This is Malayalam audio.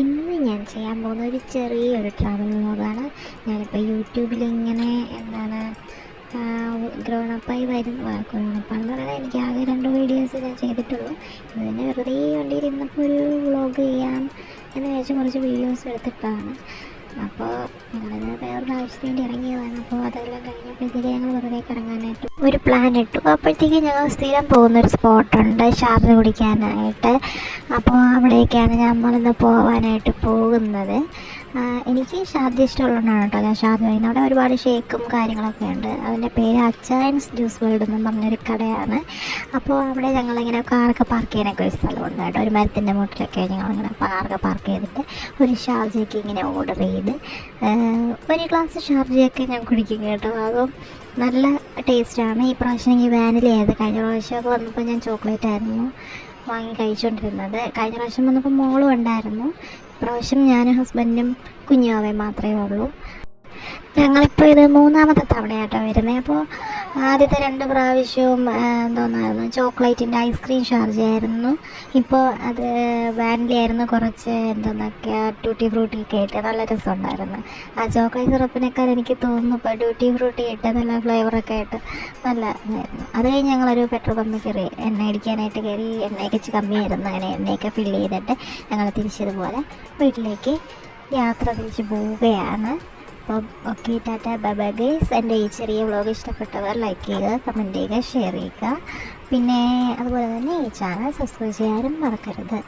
ഇന്ന് ഞാൻ ചെയ്യാൻ പോകുന്ന ഒരു ചെറിയൊരു ട്രാവൽ വ്ളോഗാണ്. ഞാനിപ്പോൾ യൂട്യൂബിലിങ്ങനെ ഗ്രോണപ്പായി ഗ്രോണപ്പാണെന്ന് പറഞ്ഞാൽ എനിക്ക് ആകെ 2 വീഡിയോസ് ഞാൻ ചെയ്തിട്ടുള്ളൂ. ഇത് തന്നെ വെറുതെ വണ്ടിയിൽ ഇരുന്നപ്പോൾ ഒരു വ്ളോഗ് ചെയ്യാം എന്ന് വിചാരിച്ച് കുറച്ച് വീഡിയോസ് എടുത്തിട്ടാണ്. അപ്പോൾ ഞങ്ങളിത് വേറൊരു ആവശ്യത്തിന് വേണ്ടി ഇറങ്ങിയതാണ്. അപ്പോൾ അതെല്ലാം കഴിഞ്ഞപ്പോഴത്തേക്ക് ഞങ്ങൾ വെറുതെ ഇറങ്ങാനായിട്ട് ഒരു പ്ലാൻ ഇട്ടു. അപ്പോഴത്തേക്ക് ഞങ്ങൾ സ്ഥിരം പോകുന്നൊരു സ്പോട്ടുണ്ട് ഷാർജ കുടിക്കാനായിട്ട്. അപ്പോൾ അവിടേക്കാണ് നമ്മളിന്ന് പോകാനായിട്ട് പോകുന്നത്. എനിക്ക് ഷാർജ ഇഷ്ടമുള്ളതുകൊണ്ടാണ് കേട്ടോ ഞാൻ ഷാർജ കഴിയുന്നത്. അവിടെ ഒരുപാട് ഷേക്കും കാര്യങ്ങളൊക്കെ ഉണ്ട്. അതിൻ്റെ പേര് അച്ചായൻസ് ജ്യൂസ് വേൾഡ് എന്നും പറഞ്ഞൊരു കടയാണ്. അപ്പോൾ അവിടെ ഞങ്ങളിങ്ങനെ കാറൊക്കെ പാർക്ക് ചെയ്യാനൊക്കെ ഒരു സ്ഥലമുണ്ട് കേട്ടോ. ഒരു മരത്തിൻ്റെ മുട്ടിലൊക്കെ ഞങ്ങളിങ്ങനെ കാറൊക്കെ പാർക്ക് ചെയ്തിട്ട് ഒരു ഷാർജയ്ക്ക് ഇങ്ങനെ ഓർഡർ ചെയ്ത് ഒരു ഗ്ലാസ് ഷാർജയൊക്കെ ഞാൻ കുടിക്കും കേട്ടോ. അതും നല്ല ടേസ്റ്റാണ്. ഈ പ്രാവശ്യം എനിക്ക് വാനിലയായത്. കഴിഞ്ഞ പ്രാവശ്യമൊക്കെ വന്നപ്പോൾ ഞാൻ ചോക്ലേറ്റ് ആയിരുന്നു വാങ്ങി കഴിച്ചുകൊണ്ടിരുന്നത്. കഴിഞ്ഞ പ്രാവശ്യം വന്നപ്പോൾ മോളും ഉണ്ടായിരുന്നു. ഇപ്രാവശ്യം ഞാനും ഹസ്ബൻഡും കുഞ്ഞുവാവയും മാത്രമേ ഉള്ളൂ. ഞങ്ങളിപ്പോൾ ഇത് 3ാമത്തെ തവണയായിട്ടോ വരുന്നത്. അപ്പോൾ ആദ്യത്തെ 2 പ്രാവശ്യവും എന്തോന്നായിരുന്നു ചോക്ലേറ്റിൻ്റെ ഐസ്ക്രീം ഷാർജയായിരുന്നു. ഇപ്പോൾ അത് വാനിലയായിരുന്നു. കുറച്ച് എന്തോന്നൊക്കെ ട്യൂട്ടി ഫ്രൂട്ടി ഒക്കെ ഇട്ട് നല്ല രസമുണ്ടായിരുന്നു. ആ ചോക്ലേറ്റ് സിറപ്പിനേക്കാൾ എനിക്ക് തോന്നുന്നു ഇപ്പോൾ ട്യൂട്ടി ഫ്രൂട്ടി ഇട്ട് നല്ല ഫ്ലേവറൊക്കെ ആയിട്ട് നല്ല ഇതായിരുന്നു. അത് കഴിഞ്ഞ് ഞങ്ങളൊരു പെട്രോൾ പമ്പിൽ കയറി എണ്ണ അടിക്കാനായിട്ട് കയറി. എണ്ണയൊക്കെ ഇച്ചിരി കമ്മിയായിരുന്നു. അങ്ങനെ എണ്ണയൊക്കെ ഫില്ല് ചെയ്തിട്ട് ഞങ്ങൾ തിരിച്ചതുപോലെ വീട്ടിലേക്ക് യാത്ര തിരിച്ച് പോവുകയാണ്. അപ്പം okay, Tata, bye bye guys. എൻ്റെ ഈ ചെറിയ വ്ളോഗ് ഇഷ്ടപ്പെട്ടവർ ലൈക്ക് ചെയ്യുക, കമൻറ്റ് ചെയ്യുക, ഷെയർ ചെയ്യുക. പിന്നെ അതുപോലെ തന്നെ ഈ ചാനൽ സബ്സ്ക്രൈബ് ചെയ്യാനും മറക്കരുത്.